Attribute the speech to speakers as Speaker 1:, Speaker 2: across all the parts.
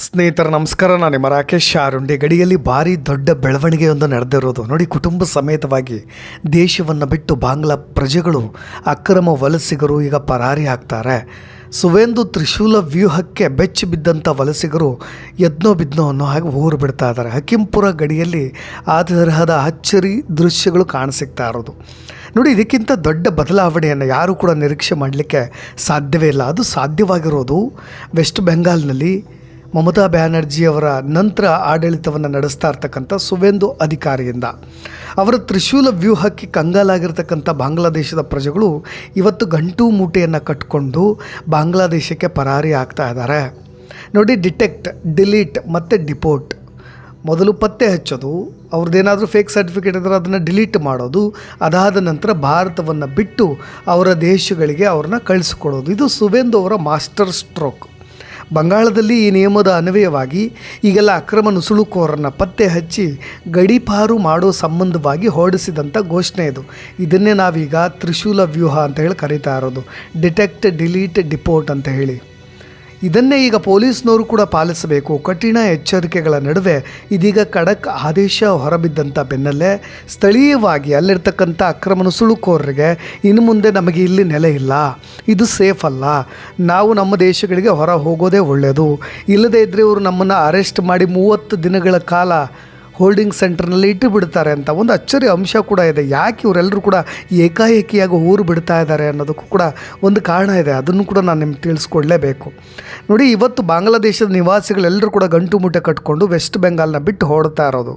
Speaker 1: ಸ್ನೇಹಿತರ ನಮಸ್ಕಾರ. ನಾನು ನಿಮ್ಮ ರಾಕೇಶ್ ಶಾರುಂಡಿ. ಗಡಿಯಲ್ಲಿ ಭಾರಿ ದೊಡ್ಡ ಬೆಳವಣಿಗೆಯೊಂದು ನಡೆದಿರೋದು ನೋಡಿ. ಕುಟುಂಬ ಸಮೇತವಾಗಿ ದೇಶವನ್ನು ಬಿಟ್ಟು ಬಾಂಗ್ಲಾ ಪ್ರಜೆಗಳು, ಅಕ್ರಮ ವಲಸಿಗರು ಈಗ ಪರಾರಿ ಆಗ್ತಾರೆ. ಸುವೇಂದು ತ್ರಿಶೂಲ ವ್ಯೂಹಕ್ಕೆ ಬೆಚ್ಚಿ ಬಿದ್ದಂಥ ವಲಸಿಗರು ಎದ್ನೋ ಬಿದ್ನೋ ಅನ್ನೋ ಹಾಗೆ ಊರು ಬಿಡ್ತಾ ಇದ್ದಾರೆ. ಹಕಿಂಪುರ ಗಡಿಯಲ್ಲಿ ಆ ತರಹದ ಅಚ್ಚರಿ ದೃಶ್ಯಗಳು ಕಾಣಸಿಗ್ತಾ ಇರೋದು ನೋಡಿ. ಇದಕ್ಕಿಂತ ದೊಡ್ಡ ಬದಲಾವಣೆಯನ್ನು ಯಾರೂ ಕೂಡ ನಿರೀಕ್ಷೆ ಮಾಡಲಿಕ್ಕೆ ಸಾಧ್ಯವೇ ಇಲ್ಲ. ಅದು ಸಾಧ್ಯವಾಗಿರೋದು ವೆಸ್ಟ್ ಬೆಂಗಾಲ್ನಲ್ಲಿ ಮಮತಾ ಬ್ಯಾನರ್ಜಿಯವರ ನಂತರ ಆಡಳಿತವನ್ನು ನಡೆಸ್ತಾ ಇರ್ತಕ್ಕಂಥ ಸುವೇಂದು ಅಧಿಕಾರಿಯಿಂದ. ಅವರ ತ್ರಿಶೂಲ ವ್ಯೂಹಕ್ಕೆ ಕಂಗಾಲಾಗಿರ್ತಕ್ಕಂಥ ಬಾಂಗ್ಲಾದೇಶದ ಪ್ರಜೆಗಳು ಇವತ್ತು ಗಂಟು ಮೂಟೆಯನ್ನು ಕಟ್ಟಿಕೊಂಡು ಬಾಂಗ್ಲಾದೇಶಕ್ಕೆ ಪರಾರಿ ಆಗ್ತಾ ಇದ್ದಾರೆ ನೋಡಿ. ಡಿಟೆಕ್ಟ್, ಡಿಲೀಟ್ ಮತ್ತು ಡಿಪೋರ್ಟ್. ಮೊದಲು ಪತ್ತೆ ಹಚ್ಚೋದು, ಅವ್ರದ್ದೇನಾದರೂ ಫೇಕ್ ಸರ್ಟಿಫಿಕೇಟ್ ಇದ್ದರೆ ಅದನ್ನು ಡಿಲೀಟ್ ಮಾಡೋದು, ಅದಾದ ನಂತರ ಭಾರತವನ್ನು ಬಿಟ್ಟು ಅವರ ದೇಶಗಳಿಗೆ ಅವ್ರನ್ನ ಕಳಿಸ್ಕೊಡೋದು. ಇದು ಸುವೇಂದು ಅವರ ಮಾಸ್ಟರ್ ಸ್ಟ್ರೋಕ್. ಬಂಗಾಳದಲ್ಲಿ ಈ ನಿಯಮದ ಅನ್ವಯವಾಗಿ ಈಗೆಲ್ಲ ಅಕ್ರಮ ನುಸುಳುಕೋರನ್ನು ಪತ್ತೆ ಹಚ್ಚಿ ಗಡೀಪಾರು ಮಾಡೋ ಸಂಬಂಧವಾಗಿ ಹೊರಡಿಸಿದಂಥ ಘೋಷಣೆ ಇದು. ಇದನ್ನೇ ನಾವೀಗ ತ್ರಿಶೂಲ ವ್ಯೂಹ ಅಂತ ಹೇಳಿ ಕರೀತಾ ಇರೋದು. ಡಿಟೆಕ್ಟ್, ಡಿಲೀಟ್, ಡಿಪೋರ್ಟ್ ಅಂತ ಹೇಳಿ. ಇದನ್ನೇ ಈಗ ಪೊಲೀಸ್ನವರು ಕೂಡ ಪಾಲಿಸಬೇಕು. ಕಠಿಣ ಎಚ್ಚರಿಕೆಗಳ ನಡುವೆ ಇದೀಗ ಖಡಕ್ ಆದೇಶ ಹೊರಬಿದ್ದಂಥ ಬೆನ್ನಲ್ಲೇ ಸ್ಥಳೀಯವಾಗಿ ಅಲ್ಲಿರ್ತಕ್ಕಂಥ ಅಕ್ರಮ ನುಸುಳುಕೋರರಿಗೆ ಇನ್ನು ಮುಂದೆ ನಮಗೆ ಇಲ್ಲಿ ನೆಲೆ ಇಲ್ಲ, ಇದು ಸೇಫ್ ಅಲ್ಲ, ನಾವು ನಮ್ಮ ದೇಶಗಳಿಗೆ ಹೊರ ಹೋಗೋದೇ ಒಳ್ಳೆಯದು, ಇಲ್ಲದೇ ಇದ್ದರೆ ಇವರು ನಮ್ಮನ್ನು ಅರೆಸ್ಟ್ ಮಾಡಿ 30 ದಿನಗಳ ಕಾಲ ಹೋಲ್ಡಿಂಗ್ ಸೆಂಟರ್ನಲ್ಲಿ ಇಟ್ಟು ಬಿಡ್ತಾರೆ ಅಂತ ಒಂದು ಅಚ್ಚರಿ ಅಂಶ ಕೂಡ ಇದೆ. ಯಾಕೆ ಇವರೆಲ್ಲರೂ ಕೂಡ ಏಕಾಏಕಿಯಾಗಿ ಊರು ಬಿಡ್ತಾ ಇದ್ದಾರೆ ಅನ್ನೋದಕ್ಕೂ ಕೂಡ ಒಂದು ಕಾರಣ ಇದೆ. ಅದನ್ನು ಕೂಡ ನಾನು ನಿಮ್ಗೆ ತಿಳಿಸ್ಕೊಡ್ಲೇಬೇಕು ನೋಡಿ. ಇವತ್ತು ಬಾಂಗ್ಲಾದೇಶದ ನಿವಾಸಿಗಳೆಲ್ಲರೂ ಕೂಡ ಗಂಟು ಮೂಟೆ ಕಟ್ಕೊಂಡು ವೆಸ್ಟ್ ಬೆಂಗಾಲ್ನ ಬಿಟ್ಟು ಹೊರಡ್ತಾ ಇರೋದು.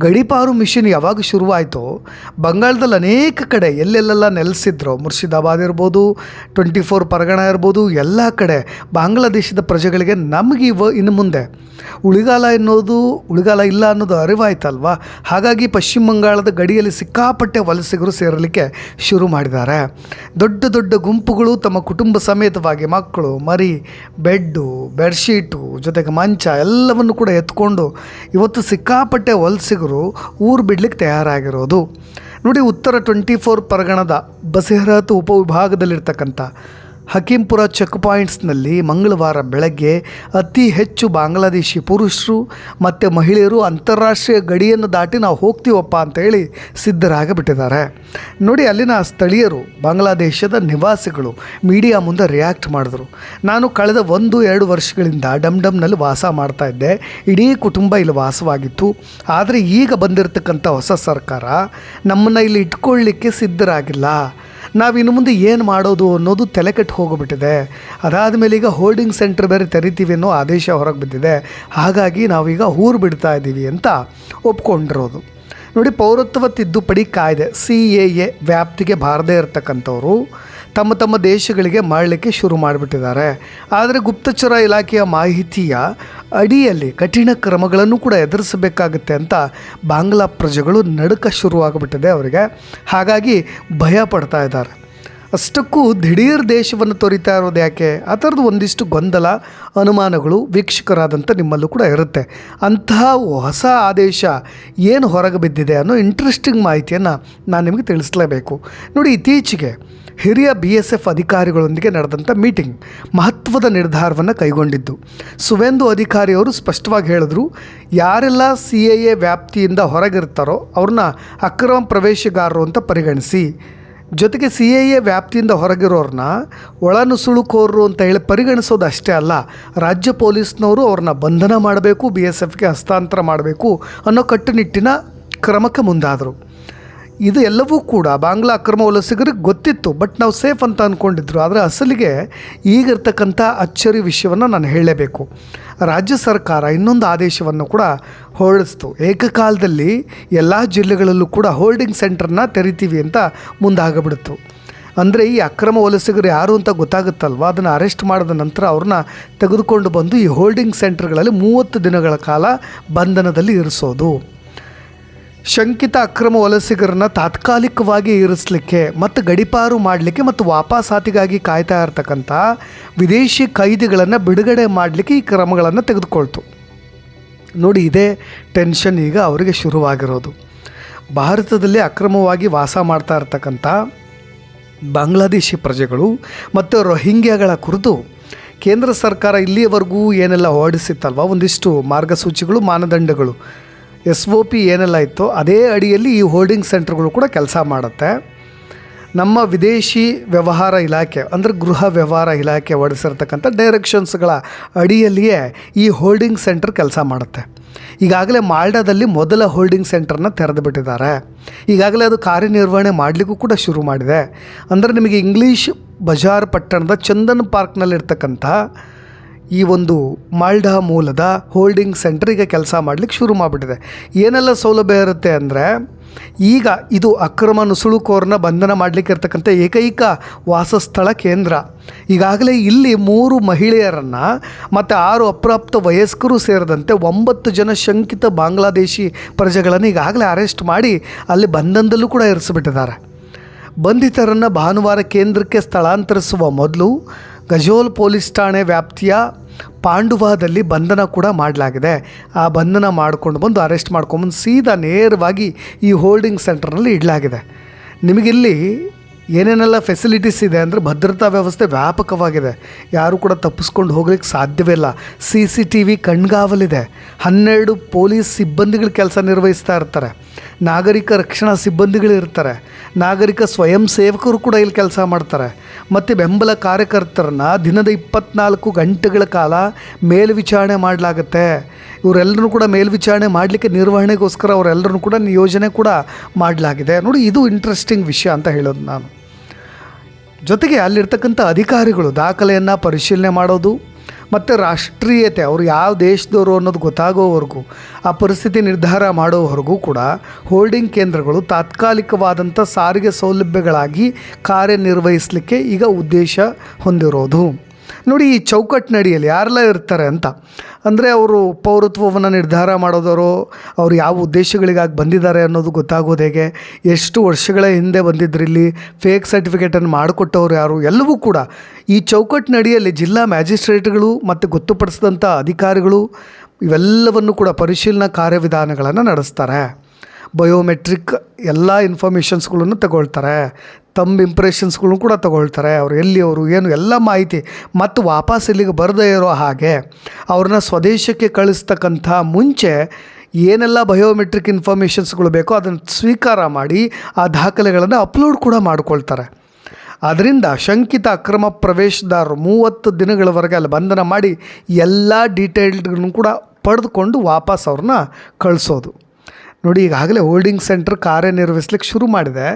Speaker 1: ಗಡೀಪಾರು ಮಿಷನ್ ಯಾವಾಗ ಶುರುವಾಯಿತೋ ಬಂಗಾಳದಲ್ಲಿ ಅನೇಕ ಕಡೆ ಎಲ್ಲೆಲ್ಲೆಲ್ಲ ನೆಲೆಸಿದ್ರು, ಮುರ್ಷಿದಾಬಾದ್ ಇರ್ಬೋದು, 24 ಪರಗಣ ಇರ್ಬೋದು, ಎಲ್ಲ ಕಡೆ ಬಾಂಗ್ಲಾದೇಶದ ಪ್ರಜೆಗಳಿಗೆ ನಮಗೆ ಇನ್ನು ಮುಂದೆ ಉಳಿಗಾಲ ಇಲ್ಲ ಅನ್ನೋದು ಅರಿವಾಯ್ತಲ್ವ. ಹಾಗಾಗಿ ಪಶ್ಚಿಮ ಬಂಗಾಳದ ಗಡಿಯಲ್ಲಿ ಸಿಕ್ಕಾಪಟ್ಟೆ ವಲಸಿಗರು ಸೇರಲಿಕ್ಕೆ ಶುರು ಮಾಡಿದ್ದಾರೆ. ದೊಡ್ಡ ದೊಡ್ಡ ಗುಂಪುಗಳು ತಮ್ಮ ಕುಟುಂಬ ಸಮೇತವಾಗಿ ಮಕ್ಕಳು, ಮರಿ, ಬೆಡ್ಡು, ಬೆಡ್ಶೀಟು ಜೊತೆಗೆ ಮಂಚ ಎಲ್ಲವನ್ನು ಕೂಡ ಎತ್ಕೊಂಡು ಇವತ್ತು ಸಿಕ್ಕಾಪಟ್ಟೆ ವಲಸಿಗರು ಊರು ಬಿಡ್ಲಿಕ್ಕೆ ತಯಾರಾಗಿರೋದು ನೋಡಿ. ಉತ್ತರ 24 ಪರಗಣದ ಬಸಿಹರತ್ ಉಪವಿಭಾಗದಲ್ಲಿರ್ತಕ್ಕಂಥ ಹಕಿಂಪುರ ಚೆಕ್ ಪಾಯಿಂಟ್ಸ್ನಲ್ಲಿ ಮಂಗಳವಾರ ಬೆಳಗ್ಗೆ ಅತಿ ಹೆಚ್ಚು ಬಾಂಗ್ಲಾದೇಶಿ ಪುರುಷರು ಮತ್ತು ಮಹಿಳೆಯರು ಅಂತಾರಾಷ್ಟ್ರೀಯ ಗಡಿಯನ್ನು ದಾಟಿ ನಾವು ಹೋಗ್ತೀವಪ್ಪ ಅಂತ ಹೇಳಿ ಸಿದ್ಧರಾಗಿಬಿಟ್ಟಿದ್ದಾರೆ ನೋಡಿ. ಅಲ್ಲಿನ ಸ್ಥಳೀಯರು, ಬಾಂಗ್ಲಾದೇಶದ ನಿವಾಸಿಗಳು ಮೀಡಿಯಾ ಮುಂದೆ ರಿಯಾಕ್ಟ್ ಮಾಡಿದ್ರು. ನಾನು ಕಳೆದ 1-2 ವರ್ಷಗಳಿಂದ ಡಮ್ನಲ್ಲಿ ವಾಸ ಮಾಡ್ತಾ ಇದ್ದೆ, ಇಡೀ ಕುಟುಂಬ ಇಲ್ಲಿ ವಾಸವಾಗಿತ್ತು. ಆದರೆ ಈಗ ಬಂದಿರತಕ್ಕಂಥ ಹೊಸ ಸರ್ಕಾರ ನಮ್ಮನ್ನು ಇಲ್ಲಿ ಇಟ್ಕೊಳ್ಳಿಕ್ಕೆ ಸಿದ್ಧರಾಗಿಲ್ಲ. ನಾವಿನ್ನು ಮುಂದೆ ಏನು ಮಾಡೋದು ಅನ್ನೋದು ತಲೆ ಕೆಟ್ಟು ಹೋಗಿಬಿಟ್ಟಿದೆ. ಅದಾದ ಮೇಲೆ ಈಗ ಹೋಲ್ಡಿಂಗ್ ಸೆಂಟರ್ ಬೇರೆ ತೆರಿತೀವಿ ಅನ್ನೋ ಆದೇಶ ಹೊರಗೆ ಬಿದ್ದಿದೆ. ಹಾಗಾಗಿ ನಾವೀಗ ಊರು ಬಿಡ್ತಾ ಇದ್ದೀವಿ ಅಂತ ಒಪ್ಕೊಂಡಿರೋದು ನೋಡಿ. ಪೌರತ್ವ ತಿದ್ದುಪಡಿ ಕಾಯ್ದೆ CAA ವ್ಯಾಪ್ತಿಗೆ ಬಾರದೇ ಇರತಕ್ಕಂಥವ್ರು ತಮ್ಮ ತಮ್ಮ ದೇಶಗಳಿಗೆ ಮಾಡಲಿಕ್ಕೆ ಶುರು ಮಾಡಿಬಿಟ್ಟಿದ್ದಾರೆ. ಆದರೆ ಗುಪ್ತಚರ ಇಲಾಖೆಯ ಮಾಹಿತಿಯ ಅಡಿಯಲ್ಲಿ ಕಠಿಣ ಕ್ರಮಗಳನ್ನು ಕೂಡ ಎದುರಿಸಬೇಕಾಗುತ್ತೆ ಅಂತ ಬಾಂಗ್ಲಾ ಪ್ರಜೆಗಳು ನಡುಕ ಶುರುವಾಗ್ಬಿಟ್ಟಿದೆ ಅವರಿಗೆ. ಹಾಗಾಗಿ ಭಯ ಪಡ್ತಾ ಇದ್ದಾರೆ. ಅಷ್ಟಕ್ಕೂ ದಿಢೀರ್ ದೇಶವನ್ನು ತೊರಿತಾ ಇರೋದು ಯಾಕೆ? ಆ ಥರದ್ದು ಒಂದಿಷ್ಟು ಗೊಂದಲ, ಅನುಮಾನಗಳು ವೀಕ್ಷಕರಾದಂಥ ನಿಮ್ಮಲ್ಲೂ ಕೂಡ ಇರುತ್ತೆ. ಅಂತಹ ಹೊಸ ಆದೇಶ ಏನು ಹೊರಗೆ ಬಿದ್ದಿದೆ ಅನ್ನೋ ಇಂಟ್ರೆಸ್ಟಿಂಗ್ ಮಾಹಿತಿಯನ್ನು ನಾನು ನಿಮಗೆ ತಿಳಿಸಲೇಬೇಕು ನೋಡಿ. ಇತ್ತೀಚೆಗೆ ಹಿರಿಯ BSF ಅಧಿಕಾರಿಗಳೊಂದಿಗೆ ನಡೆದಂಥ ಮೀಟಿಂಗ್ ಮಹತ್ವದ ನಿರ್ಧಾರವನ್ನು ಕೈಗೊಂಡಿದ್ದು. ಸುವೇಂದು ಅಧಿಕಾರಿಯವರು ಸ್ಪಷ್ಟವಾಗಿ ಹೇಳಿದ್ರು, ಯಾರೆಲ್ಲ CAA ವ್ಯಾಪ್ತಿಯಿಂದ ಹೊರಗಿರ್ತಾರೋ ಅವ್ರನ್ನ ಅಕ್ರಮ ಪ್ರವೇಶಗಾರರು ಅಂತ ಪರಿಗಣಿಸಿ, ಜೊತೆಗೆ CAA ವ್ಯಾಪ್ತಿಯಿಂದ ಹೊರಗಿರೋರನ್ನ ಒಳನುಸುಳುಕೋರರು ಅಂತ ಹೇಳಿ ಪರಿಗಣಿಸೋದು ಅಷ್ಟೇ ಅಲ್ಲ, ರಾಜ್ಯ ಪೊಲೀಸ್ನವರು ಅವ್ರನ್ನ ಬಂಧನ ಮಾಡಬೇಕು, BSFಗೆ ಹಸ್ತಾಂತರ ಮಾಡಬೇಕು ಅನ್ನೋ ಕಟ್ಟುನಿಟ್ಟಿನ ಕ್ರಮಕ್ಕೆ ಮುಂದಾದರು. ಇದು ಎಲ್ಲವೂ ಕೂಡ ಬಾಂಗ್ಲಾ ಅಕ್ರಮ ವಲಸಿಗರಿಗೆ ಗೊತ್ತಿತ್ತು, ಬಟ್ ನಾವು ಸೇಫ್ ಅಂತ ಅಂದ್ಕೊಂಡಿದ್ರು. ಆದರೆ ಅಸಲಿಗೆ ಈಗಿರ್ತಕ್ಕಂಥ ಅಚ್ಚರಿ ವಿಷಯವನ್ನು ನಾನು ಹೇಳಲೇಬೇಕು. ರಾಜ್ಯ ಸರ್ಕಾರ ಇನ್ನೊಂದು ಆದೇಶವನ್ನು ಕೂಡ ಹೊರಡಿಸ್ತು. ಏಕಕಾಲದಲ್ಲಿ ಎಲ್ಲ ಜಿಲ್ಲೆಗಳಲ್ಲೂ ಕೂಡ ಹೋಲ್ಡಿಂಗ್ ಸೆಂಟರ್ನ ತೆರಿತೀವಿ ಅಂತ ಮುಂದಾಗಬಿಡ್ತು. ಅಂದರೆ ಈ ಅಕ್ರಮ ವಲಸಿಗರು ಯಾರು ಅಂತ ಗೊತ್ತಾಗುತ್ತಲ್ವ, ಅದನ್ನು ಅರೆಸ್ಟ್ ಮಾಡಿದ ನಂತರ ಅವ್ರನ್ನ ತೆಗೆದುಕೊಂಡು ಬಂದು ಈ ಹೋಲ್ಡಿಂಗ್ ಸೆಂಟರ್ಗಳಲ್ಲಿ 30 ದಿನಗಳ ಕಾಲ ಬಂಧನದಲ್ಲಿ ಇರಿಸೋದು. ಶಂಕಿತ ಅಕ್ರಮ ವಲಸಿಗರನ್ನು ತಾತ್ಕಾಲಿಕವಾಗಿ ಇರಿಸಲಿಕ್ಕೆ ಮತ್ತು ಗಡೀಪಾರು ಮಾಡಲಿಕ್ಕೆ ಮತ್ತು ವಾಪಸಾತಿಗಾಗಿ ಕಾಯ್ತಾ ಇರ್ತಕ್ಕಂಥ ವಿದೇಶಿ ಕೈದಿಗಳನ್ನು ಬಿಡುಗಡೆ ಮಾಡಲಿಕ್ಕೆ ಈ ಕ್ರಮಗಳನ್ನು ತೆಗೆದುಕೊಳ್ತು ನೋಡಿ. ಇದೇ ಟೆನ್ಷನ್ ಈಗ ಅವರಿಗೆ ಶುರುವಾಗಿರೋದು. ಭಾರತದಲ್ಲಿ ಅಕ್ರಮವಾಗಿ ವಾಸ ಮಾಡ್ತಾ ಇರ್ತಕ್ಕಂಥ ಬಾಂಗ್ಲಾದೇಶಿ ಪ್ರಜೆಗಳು ಮತ್ತು ರೋಹಿಂಗ್ಯಾಗಳ ಕುರಿತು ಕೇಂದ್ರ ಸರ್ಕಾರ ಇಲ್ಲಿಯವರೆಗೂ ಏನೆಲ್ಲ ಹೊರಡಿಸಿತ್ತಲ್ವ, ಒಂದಿಷ್ಟು ಮಾರ್ಗಸೂಚಿಗಳು, ಮಾನದಂಡಗಳು, SOP ಏನೆಲ್ಲ ಇತ್ತೋ ಅದೇ ಅಡಿಯಲ್ಲಿ ಈ ಹೋಲ್ಡಿಂಗ್ ಸೆಂಟರ್ಗಳು ಕೂಡ ಕೆಲಸ ಮಾಡುತ್ತೆ. ನಮ್ಮ ವಿದೇಶಿ ವ್ಯವಹಾರ ಇಲಾಖೆ ಅಂದರೆ ಗೃಹ ವ್ಯವಹಾರ ಇಲಾಖೆ ಹೊರಡಿಸಿರ್ತಕ್ಕಂಥ ಡೈರೆಕ್ಷನ್ಸ್ಗಳ ಅಡಿಯಲ್ಲಿಯೇ ಈ ಹೋಲ್ಡಿಂಗ್ ಸೆಂಟರ್ ಕೆಲಸ ಮಾಡುತ್ತೆ. ಈಗಾಗಲೇ ಮಾಲ್ಡಾದಲ್ಲಿ ಮೊದಲ ಹೋಲ್ಡಿಂಗ್ ಸೆಂಟರ್ನ ತೆರೆದು ಬಿಟ್ಟಿದ್ದಾರೆ. ಈಗಾಗಲೇ ಅದು ಕಾರ್ಯನಿರ್ವಹಣೆ ಮಾಡಲಿಕ್ಕೂ ಕೂಡ ಶುರು ಮಾಡಿದೆ. ಅಂದರೆ ನಿಮಗೆ ಇಂಗ್ಲೀಷ್ ಬಜಾರ್ ಪಟ್ಟಣದ ಚಂದನ್ ಪಾರ್ಕ್ನಲ್ಲಿರ್ತಕ್ಕಂಥ ಈ ಒಂದು ಮಾಲ್ಡಾ ಮೂಲದ ಹೋಲ್ಡಿಂಗ್ ಸೆಂಟರ್ ಈಗ ಕೆಲಸ ಮಾಡಲಿಕ್ಕೆ ಶುರು ಮಾಡಿಬಿಟ್ಟಿದೆ. ಏನೆಲ್ಲ ಸೌಲಭ್ಯ ಇರುತ್ತೆ ಅಂದರೆ, ಈಗ ಇದು ಅಕ್ರಮ ನುಸುಳುಕೋರನ್ನ ಬಂಧನ ಮಾಡಲಿಕ್ಕೆ ಇರ್ತಕ್ಕಂಥ ಏಕೈಕ ವಾಸಸ್ಥಳ ಕೇಂದ್ರ. ಈಗಾಗಲೇ ಇಲ್ಲಿ 3 ಮಹಿಳೆಯರನ್ನು ಮತ್ತು 6 ಅಪ್ರಾಪ್ತ ವಯಸ್ಕರು ಸೇರಿದಂತೆ 9 ಜನ ಶಂಕಿತ ಬಾಂಗ್ಲಾದೇಶಿ ಪ್ರಜೆಗಳನ್ನು ಈಗಾಗಲೇ ಅರೆಸ್ಟ್ ಮಾಡಿ ಅಲ್ಲಿ ಬಂಧನದಲ್ಲೂ ಕೂಡ ಇರಿಸಿಬಿಟ್ಟಿದ್ದಾರೆ. ಬಂಧಿತರನ್ನು ಭಾನುವಾರ ಕೇಂದ್ರಕ್ಕೆ ಸ್ಥಳಾಂತರಿಸುವ ಮೊದಲು ಗಜೋಲ್ ಪೊಲೀಸ್ ಠಾಣೆ ವ್ಯಾಪ್ತಿಯ ಪಾಂಡುವಾದಲ್ಲಿ ಬಂಧನ ಕೂಡ ಮಾಡಲಾಗಿದೆ. ಆ ಬಂಧನ ಮಾಡಿಕೊಂಡು ಬಂದು ಅರೆಸ್ಟ್ ಮಾಡ್ಕೊಂಬಂದು ಸೀದಾ ನೇರವಾಗಿ ಈ ಹೋಲ್ಡಿಂಗ್ ಸೆಂಟರ್ನಲ್ಲಿ ಇಡಲಾಗಿದೆ. ನಿಮಗಿಲ್ಲಿ ಏನೇನೆಲ್ಲ ಫೆಸಿಲಿಟೀಸ್ ಇದೆ ಅಂದರೆ, ಭದ್ರತಾ ವ್ಯವಸ್ಥೆ ವ್ಯಾಪಕವಾಗಿದೆ, ಯಾರು ಕೂಡ ತಪ್ಪಿಸ್ಕೊಂಡು ಹೋಗ್ಲಿಕ್ಕೆ ಸಾಧ್ಯವಿಲ್ಲ. CCTV ಕಣ್ಗಾವಲಿದೆ, 12 ಪೊಲೀಸ್ ಸಿಬ್ಬಂದಿಗಳು ಕೆಲಸ ನಿರ್ವಹಿಸ್ತಾ ಇರ್ತಾರೆ, ನಾಗರಿಕ ರಕ್ಷಣಾ ಸಿಬ್ಬಂದಿಗಳು ಇರ್ತಾರೆ, ನಾಗರಿಕ ಸ್ವಯಂ ಸೇವಕರು ಕೂಡ ಇಲ್ಲಿ ಕೆಲಸ ಮಾಡ್ತಾರೆ. ಮತ್ತು ಬೆಂಬಲ ಕಾರ್ಯಕರ್ತರನ್ನ ದಿನದ 24 ಗಂಟೆಗಳ ಕಾಲ ಮೇಲ್ವಿಚಾರಣೆ ಮಾಡಲಾಗುತ್ತೆ. ಇವರೆಲ್ಲರೂ ಕೂಡ ಮೇಲ್ವಿಚಾರಣೆ ಮಾಡಲಿಕ್ಕೆ ನಿರ್ವಹಣೆಗೋಸ್ಕರ ಅವರೆಲ್ಲರೂ ಕೂಡ ನಿಯೋಜನೆ ಕೂಡ ಮಾಡಲಾಗಿದೆ. ನೋಡಿ, ಇದು ಇಂಟ್ರೆಸ್ಟಿಂಗ್ ವಿಷಯ ಅಂತ ಹೇಳೋದು ನಾನು. ಜೊತೆಗೆ ಅಲ್ಲಿರ್ತಕ್ಕಂಥ ಅಧಿಕಾರಿಗಳು ದಾಖಲೆಯನ್ನು ಪರಿಶೀಲನೆ ಮಾಡೋದು ಮತ್ತು ರಾಷ್ಟ್ರೀಯತೆ, ಅವರು ಯಾವ ದೇಶದವರು ಅನ್ನೋದು ಗೊತ್ತಾಗೋವರೆಗೂ, ಆ ಪರಿಸ್ಥಿತಿ ನಿರ್ಧಾರ ಮಾಡೋವರೆಗೂ ಕೂಡ ಹೋಲ್ಡಿಂಗ್ ಕೇಂದ್ರಗಳು ತಾತ್ಕಾಲಿಕವಾದಂಥ ಸಾರಿಗೆ ಸೌಲಭ್ಯಗಳಾಗಿ ಕಾರ್ಯನಿರ್ವಹಿಸಲಿಕ್ಕೆ ಈಗ ಉದ್ದೇಶ ಹೊಂದಿರೋದು. ನೋಡಿ, ಈ ಚೌಕಟ್ಟಿನಡಿಯಲ್ಲಿ ಯಾರೆಲ್ಲ ಇರ್ತಾರೆ ಅಂತ ಅಂದರೆ, ಅವರು ಪೌರತ್ವವನ್ನು ನಿರ್ಧಾರ ಮಾಡೋದವರು, ಅವರು ಯಾವ ಉದ್ದೇಶಗಳಿಗಾಗಿ ಬಂದಿದ್ದಾರೆ ಅನ್ನೋದು ಗೊತ್ತಾಗೋದು ಹೇಗೆ, ಎಷ್ಟು ವರ್ಷಗಳ ಹಿಂದೆ ಬಂದಿದ್ರಿಲ್ಲಿ, ಫೇಕ್ ಸರ್ಟಿಫಿಕೇಟನ್ನು ಮಾಡಿಕೊಟ್ಟವ್ರು ಯಾರು, ಎಲ್ಲವೂ ಕೂಡ ಈ ಚೌಕಟ್ಟಿನಡಿಯಲ್ಲಿ ಜಿಲ್ಲಾ ಮ್ಯಾಜಿಸ್ಟ್ರೇಟ್ಗಳು ಮತ್ತು ಗೊತ್ತುಪಡಿಸಿದಂಥ ಅಧಿಕಾರಿಗಳು ಇವೆಲ್ಲವನ್ನು ಕೂಡ ಪರಿಶೀಲನಾ ಕಾರ್ಯವಿಧಾನಗಳನ್ನು ನಡೆಸ್ತಾರೆ. ಬಯೋಮೆಟ್ರಿಕ್ ಎಲ್ಲ ಇನ್ಫಾರ್ಮೇಷನ್ಸ್ಗಳನ್ನು ತಗೊಳ್ತಾರೆ, ತಮ್ಮ ಇಂಪ್ರೆಷನ್ಸ್ಗಳನ್ನು ಕೂಡ ತಗೊಳ್ತಾರೆ, ಅವರು ಎಲ್ಲಿಯವರು ಏನು ಎಲ್ಲ ಮಾಹಿತಿ, ಮತ್ತು ವಾಪಸ್ ಇಲ್ಲಿಗೆ ಬರದೇ ಇರೋ ಹಾಗೆ ಅವ್ರನ್ನ ಸ್ವದೇಶಕ್ಕೆ ಕಳಿಸ್ತಕ್ಕಂಥ ಮುಂಚೆ ಏನೆಲ್ಲ ಬಯೋಮೆಟ್ರಿಕ್ ಇನ್ಫಾರ್ಮೇಷನ್ಸ್ಗಳು ಬೇಕೋ ಅದನ್ನು ಸ್ವೀಕಾರ ಮಾಡಿ ಆ ದಾಖಲೆಗಳನ್ನು ಅಪ್ಲೋಡ್ ಕೂಡ ಮಾಡಿಕೊಳ್ತಾರೆ. ಅದರಿಂದ ಶಂಕಿತ ಅಕ್ರಮ ಪ್ರವೇಶದಾರರು 30 ದಿನಗಳವರೆಗೆ ಅಲ್ಲಿ ಬಂಧನ ಮಾಡಿ ಎಲ್ಲ ಡೀಟೇಲ್ಗಳನ್ನು ಕೂಡ ಪಡೆದುಕೊಂಡು ವಾಪಸ್ ಅವ್ರನ್ನ ಕಳಿಸೋದು. ನೋಡಿ, ಈಗಾಗಲೇ ಹೋಲ್ಡಿಂಗ್ ಸೆಂಟರ್ ಕಾರ್ಯನಿರ್ವಹಿಸ್ಲಿಕ್ಕೆ ಶುರು ಮಾಡಿದೆ.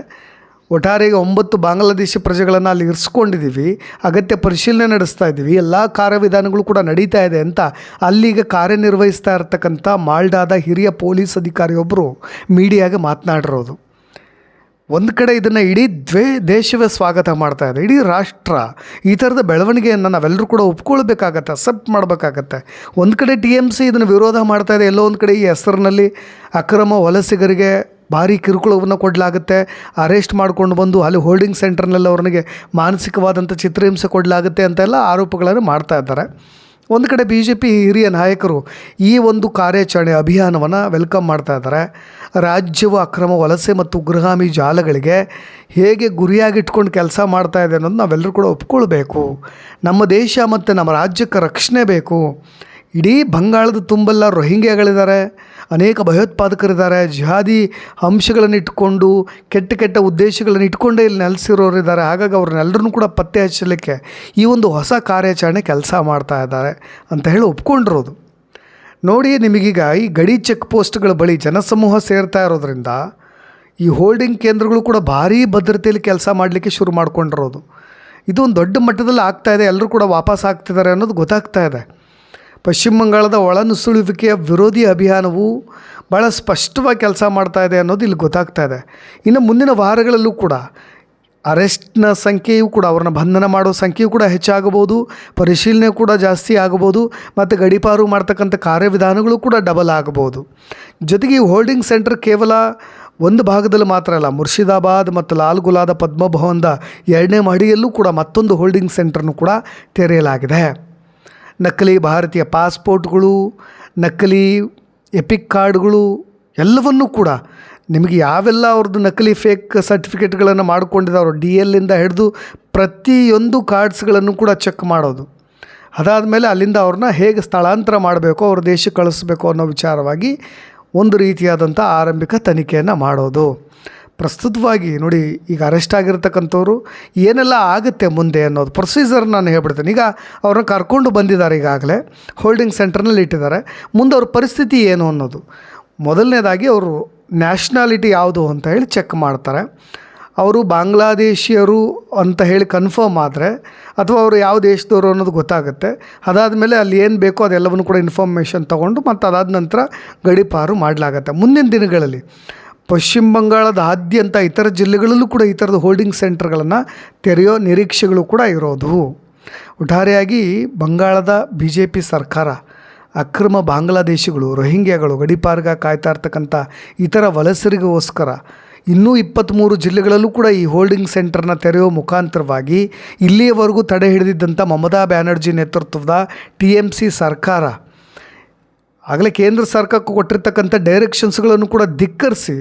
Speaker 1: ಒಟ್ಟಾರೆಗೆ 9 ಬಾಂಗ್ಲಾದೇಶಿ ಪ್ರಜೆಗಳನ್ನು ಅಲ್ಲಿ ಇರಿಸ್ಕೊಂಡಿದ್ದೀವಿ, ಅಗತ್ಯ ಪರಿಶೀಲನೆ ನಡೆಸ್ತಾ ಇದ್ದೀವಿ, ಎಲ್ಲ ಕಾರ್ಯವಿಧಾನಗಳು ಕೂಡ ನಡೀತಾ ಇದೆ ಅಂತ ಅಲ್ಲಿಗೆ ಕಾರ್ಯನಿರ್ವಹಿಸ್ತಾ ಇರ್ತಕ್ಕಂಥ ಮಾಲ್ಡಾದ ಹಿರಿಯ ಪೊಲೀಸ್ ಅಧಿಕಾರಿಯೊಬ್ಬರು ಮೀಡಿಯಾಗೆ ಮಾತನಾಡಿರೋದು. ಒಂದು ಕಡೆ ಇದನ್ನು ಇಡೀ ದೇಶವೇ ಸ್ವಾಗತ ಮಾಡ್ತಾ ಇದೆ, ಇಡೀ ರಾಷ್ಟ್ರ ಈ ಥರದ ಬೆಳವಣಿಗೆಯನ್ನು ನಾವೆಲ್ಲರೂ ಕೂಡ ಒಪ್ಕೊಳ್ಬೇಕಾಗತ್ತೆ, ಅಕ್ಸೆಪ್ಟ್ ಮಾಡಬೇಕಾಗತ್ತೆ. ಒಂದು ಕಡೆ TMC ಇದನ್ನು ವಿರೋಧ ಮಾಡ್ತಾ ಇದೆ, ಎಲ್ಲೋ ಒಂದು ಕಡೆ ಈ ಹೆಸರಿನಲ್ಲಿ ಅಕ್ರಮ ವಲಸಿಗರಿಗೆ ಭಾರಿ ಕಿರುಕುಳವನ್ನು ಕೊಡಲಾಗುತ್ತೆ, ಅರೆಸ್ಟ್ ಮಾಡ್ಕೊಂಡು ಬಂದು ಅಲ್ಲಿ ಹೋಲ್ಡಿಂಗ್ ಸೆಂಟರ್ನಲ್ಲಿ ಅವ್ರನಿಗೆ ಮಾನಸಿಕವಾದಂಥ ಚಿತ್ರಹಿಂಸೆ ಕೊಡಲಾಗುತ್ತೆ ಅಂತೆಲ್ಲ ಆರೋಪಗಳನ್ನು ಮಾಡ್ತಾ ಇದ್ದಾರೆ. ಒಂದು ಕಡೆ BJP ಹಿರಿಯ ನಾಯಕರು ಈ ಒಂದು ಕಾರ್ಯಾಚರಣೆ ಅಭಿಯಾನವನ್ನು ವೆಲ್ಕಮ್ ಮಾಡ್ತಾ ಇದ್ದಾರೆ. ರಾಜ್ಯವು ಅಕ್ರಮ ವಲಸೆ ಮತ್ತು ಉಗ್ರಗಾಮಿ ಜಾಲಗಳಿಗೆ ಹೇಗೆ ಗುರಿಯಾಗಿಟ್ಕೊಂಡು ಕೆಲಸ ಮಾಡ್ತಾ ಇದೆ ಅನ್ನೋದು ನಾವೆಲ್ಲರೂ ಕೂಡ ಒಪ್ಕೊಳ್ಬೇಕು. ನಮ್ಮ ದೇಶ ಮತ್ತು ನಮ್ಮ ರಾಜ್ಯಕ್ಕೆ ರಕ್ಷಣೆ ಬೇಕು. ಇಡೀ ಬಂಗಾಳದ ತುಂಬೆಲ್ಲ ರೋಹಿಂಗ್ಯಾಗಳಿದ್ದಾರೆ, ಅನೇಕ ಭಯೋತ್ಪಾದಕರಿದ್ದಾರೆ, ಜಿಹಾದಿ ಅಂಶಗಳನ್ನು ಇಟ್ಕೊಂಡು ಕೆಟ್ಟ ಕೆಟ್ಟ ಉದ್ದೇಶಗಳನ್ನು ಇಟ್ಕೊಂಡೇ ಇಲ್ಲಿ ನೆಲೆಸಿರೋರಿದ್ದಾರೆ. ಹಾಗಾಗಿ ಅವ್ರನ್ನೆಲ್ಲರೂ ಕೂಡ ಪತ್ತೆ ಹಚ್ಚಲಿಕ್ಕೆ ಈ ಒಂದು ಹೊಸ ಕಾರ್ಯಾಚರಣೆ ಕೆಲಸ ಮಾಡ್ತಾ ಇದ್ದಾರೆ ಅಂತ ಹೇಳಿ ಒಪ್ಕೊಂಡಿರೋದು. ನೋಡಿ, ನಿಮಗೀಗ ಈ ಗಡಿ ಚೆಕ್ ಪೋಸ್ಟ್ಗಳ ಬಳಿ ಜನಸಮೂಹ ಸೇರ್ತಾ ಇರೋದ್ರಿಂದ ಈ ಹೋಲ್ಡಿಂಗ್ ಕೇಂದ್ರಗಳು ಕೂಡ ಭಾರೀ ಭದ್ರತೆಯಲ್ಲಿ ಕೆಲಸ ಮಾಡಲಿಕ್ಕೆ ಶುರು ಮಾಡ್ಕೊಂಡಿರೋದು. ಇದು ಒಂದು ದೊಡ್ಡ ಮಟ್ಟದಲ್ಲಿ ಆಗ್ತಾಯಿದೆ, ಎಲ್ಲರೂ ಕೂಡ ವಾಪಸ್ ಆಗ್ತಿದ್ದಾರೆ ಅನ್ನೋದು ಗೊತ್ತಾಗ್ತಾ ಇದೆ. ಪಶ್ಚಿಮ ಬಂಗಾಳದ ಒಳನುಸುಳುವಿಕೆಯ ವಿರೋಧಿ ಅಭಿಯಾನವು ಭಾಳ ಸ್ಪಷ್ಟವಾಗಿ ಕೆಲಸ ಮಾಡ್ತಾ ಇದೆ ಅನ್ನೋದು ಇಲ್ಲಿ ಗೊತ್ತಾಗ್ತಾ ಇದೆ. ಇನ್ನು ಮುಂದಿನ ವಾರಗಳಲ್ಲೂ ಕೂಡ ಅರೆಸ್ಟ್ನ ಸಂಖ್ಯೆಯೂ ಕೂಡ, ಅವ್ರನ್ನ ಬಂಧನ ಮಾಡೋ ಸಂಖ್ಯೆಯೂ ಕೂಡ ಹೆಚ್ಚಾಗಬಹುದು, ಪರಿಶೀಲನೆ ಕೂಡ ಜಾಸ್ತಿ ಆಗಬಹುದು, ಮತ್ತು ಗಡೀಪಾರು ಮಾಡ್ತಕ್ಕಂಥ ಕಾರ್ಯವಿಧಾನಗಳು ಕೂಡ ಡಬಲ್ ಆಗಬಹುದು. ಜೊತೆಗೆ ಈ ಹೋಲ್ಡಿಂಗ್ ಸೆಂಟರ್ ಕೇವಲ ಒಂದು ಭಾಗದಲ್ಲಿ ಮಾತ್ರ ಅಲ್ಲ, ಮುರ್ಷಿದಾಬಾದ್ ಮತ್ತು ಲಾಲ್ ಗುಲಾದ ಪದ್ಮಭವನದ 2ನೇ ಮಹಡಿಯಲ್ಲೂ ಕೂಡ ಮತ್ತೊಂದು ಹೋಲ್ಡಿಂಗ್ ಸೆಂಟರ್ನು ಕೂಡ ತೆರೆಯಲಾಗಿದೆ. ನಕಲಿ ಭಾರತೀಯ ಪಾಸ್ಪೋರ್ಟ್ಗಳು, ನಕಲಿ ಎಪಿಕ್ ಕಾರ್ಡ್ಗಳು ಎಲ್ಲವನ್ನೂ ಕೂಡ ನಿಮಗೆ ಯಾವೆಲ್ಲ ಅವ್ರದ್ದು ನಕಲಿ ಫೇಕ್ ಸರ್ಟಿಫಿಕೇಟ್ಗಳನ್ನು ಮಾಡಿಕೊಂಡಿದ್ದಾರೋ DLಯಿಂದ ಹಿಡಿದು ಪ್ರತಿಯೊಂದು ಕಾರ್ಡ್ಸ್ಗಳನ್ನು ಕೂಡ ಚೆಕ್ ಮಾಡೋದು. ಅದಾದಮೇಲೆ ಅಲ್ಲಿಂದ ಅವ್ರನ್ನ ಹೇಗೆ ಸ್ಥಳಾಂತರ ಮಾಡಬೇಕು, ಅವ್ರ ದೇಶಕ್ಕೆ ಕಳಿಸ್ಬೇಕು ಅನ್ನೋ ವಿಚಾರವಾಗಿ ಒಂದು ರೀತಿಯಾದಂಥ ಆರಂಭಿಕ ತನಿಖೆಯನ್ನು ಮಾಡೋದು. ಪ್ರಸ್ತುತವಾಗಿ ನೋಡಿ, ಈಗ ಅರೆಸ್ಟ್ ಆಗಿರ್ತಕ್ಕಂಥವ್ರು ಏನೆಲ್ಲ ಆಗುತ್ತೆ ಮುಂದೆ ಅನ್ನೋದು ಪ್ರೊಸೀಜರ್ ನಾನು ಹೇಳ್ಬಿಡ್ತೇನೆ. ಈಗ ಅವ್ರನ್ನ ಕರ್ಕೊಂಡು ಬಂದಿದ್ದಾರೆ, ಈಗಾಗಲೇ ಹೋಲ್ಡಿಂಗ್ ಸೆಂಟರ್ನಲ್ಲಿ ಇಟ್ಟಿದ್ದಾರೆ. ಮುಂದೆ ಅವ್ರ ಪರಿಸ್ಥಿತಿ ಏನು ಅನ್ನೋದು, ಮೊದಲನೇದಾಗಿ ಅವರು ನ್ಯಾಷನಾಲಿಟಿ ಯಾವುದು ಅಂತ ಹೇಳಿ ಚೆಕ್ ಮಾಡ್ತಾರೆ. ಅವರು ಬಾಂಗ್ಲಾದೇಶಿಯರು ಅಂತ ಹೇಳಿ ಕನ್ಫರ್ಮ್ ಆದರೆ, ಅಥವಾ ಅವರು ಯಾವ ದೇಶದವರು ಅನ್ನೋದು ಗೊತ್ತಾಗುತ್ತೆ. ಅದಾದಮೇಲೆ ಅಲ್ಲಿ ಏನು ಬೇಕೋ ಅದೆಲ್ಲವನ್ನು ಕೂಡ ಇನ್ಫಾರ್ಮೇಷನ್ ತೊಗೊಂಡು ಮತ್ತು ಅದಾದ ನಂತರ ಗಡೀಪಾರು ಮಾಡಲಾಗತ್ತೆ. ಮುಂದಿನ ದಿನಗಳಲ್ಲಿ ಪಶ್ಚಿಮ ಬಂಗಾಳದಾದ್ಯಂತ ಇತರ ಜಿಲ್ಲೆಗಳಲ್ಲೂ ಕೂಡ ಈ ಥರದ ಹೋಲ್ಡಿಂಗ್ ಸೆಂಟರ್ಗಳನ್ನು ತೆರೆಯೋ ನಿರೀಕ್ಷೆಗಳು ಕೂಡ ಇರೋದು. ಒಟ್ಟಾರೆಯಾಗಿ ಬಂಗಾಳದ BJP ಸರ್ಕಾರ ಅಕ್ರಮ ಬಾಂಗ್ಲಾದೇಶಿಗಳು, ರೋಹಿಂಗ್ಯಾಗಳು, ಗಡೀಪಾರ್ಗ ಕಾಯ್ತಾ ಇರ್ತಕ್ಕಂಥ ಇತರ ವಲಸಿಗರಿಗೋಸ್ಕರ ಇನ್ನೂ 23 ಜಿಲ್ಲೆಗಳಲ್ಲೂ ಕೂಡ ಈ ಹೋಲ್ಡಿಂಗ್ ಸೆಂಟರ್ನ ತೆರೆಯೋ ಮುಖಾಂತರವಾಗಿ ಇಲ್ಲಿಯವರೆಗೂ ತಡೆ ಹಿಡಿದಿದ್ದಂಥ ಮಮತಾ ಬ್ಯಾನರ್ಜಿ ನೇತೃತ್ವದ TMC ಸರ್ಕಾರ ಆಗಲೇ ಕೇಂದ್ರ ಸರ್ಕಾರಕ್ಕೆ ಕೊಟ್ಟಿರ್ತಕ್ಕಂಥ ಡೈರೆಕ್ಷನ್ಸ್ಗಳನ್ನು ಕೂಡ ಧಿಕ್ಕರಿಸಿ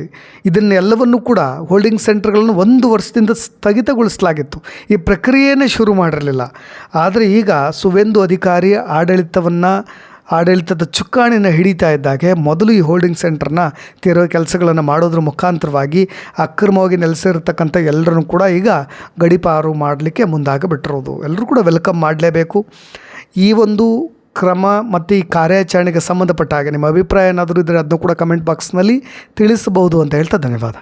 Speaker 1: ಇದನ್ನೆಲ್ಲವನ್ನು ಕೂಡ ಹೋಲ್ಡಿಂಗ್ ಸೆಂಟರ್ಗಳನ್ನು 1 ವರ್ಷದಿಂದ ಸ್ಥಗಿತಗೊಳಿಸಲಾಗಿತ್ತು. ಈ ಪ್ರಕ್ರಿಯೆಯೇ ಶುರು ಮಾಡಿರಲಿಲ್ಲ. ಆದರೆ ಈಗ ಸುವೇಂದು ಅಧಿಕಾರಿ ಆಡಳಿತದ ಚುಕ್ಕಾಣಿನ ಹಿಡಿತಾ ಇದ್ದಾಗೆ ಮೊದಲು ಈ ಹೋಲ್ಡಿಂಗ್ ಸೆಂಟರ್ನ ತೆರೆಯೋ ಕೆಲಸಗಳನ್ನು ಮಾಡೋದ್ರ ಮುಖಾಂತರವಾಗಿ ಅಕ್ರಮವಾಗಿ ನೆಲೆಸಿರ್ತಕ್ಕಂಥ ಎಲ್ಲರನ್ನು ಕೂಡ ಈಗ ಗಡೀಪಾರು ಮಾಡಲಿಕ್ಕೆ ಮುಂದಾಗಿಬಿಟ್ಟಿರೋದು. ಎಲ್ಲರೂ ಕೂಡ ವೆಲ್ಕಮ್ ಮಾಡಲೇಬೇಕು. ಈ ಒಂದು ಕ್ರಮ ಮತ್ತು ಈ ಕಾರ್ಯಾಚರಣೆಗೆ ಸಂಬಂಧಪಟ್ಟ ಹಾಗೆ ನಿಮ್ಮ ಅಭಿಪ್ರಾಯ ಏನಾದರೂ ಇದ್ದರೆ ಅದನ್ನು ಕೂಡ ಕಮೆಂಟ್ ಬಾಕ್ಸ್ನಲ್ಲಿ ತಿಳಿಸಬಹುದು ಅಂತ ಹೇಳ್ತಾ ಧನ್ಯವಾದ.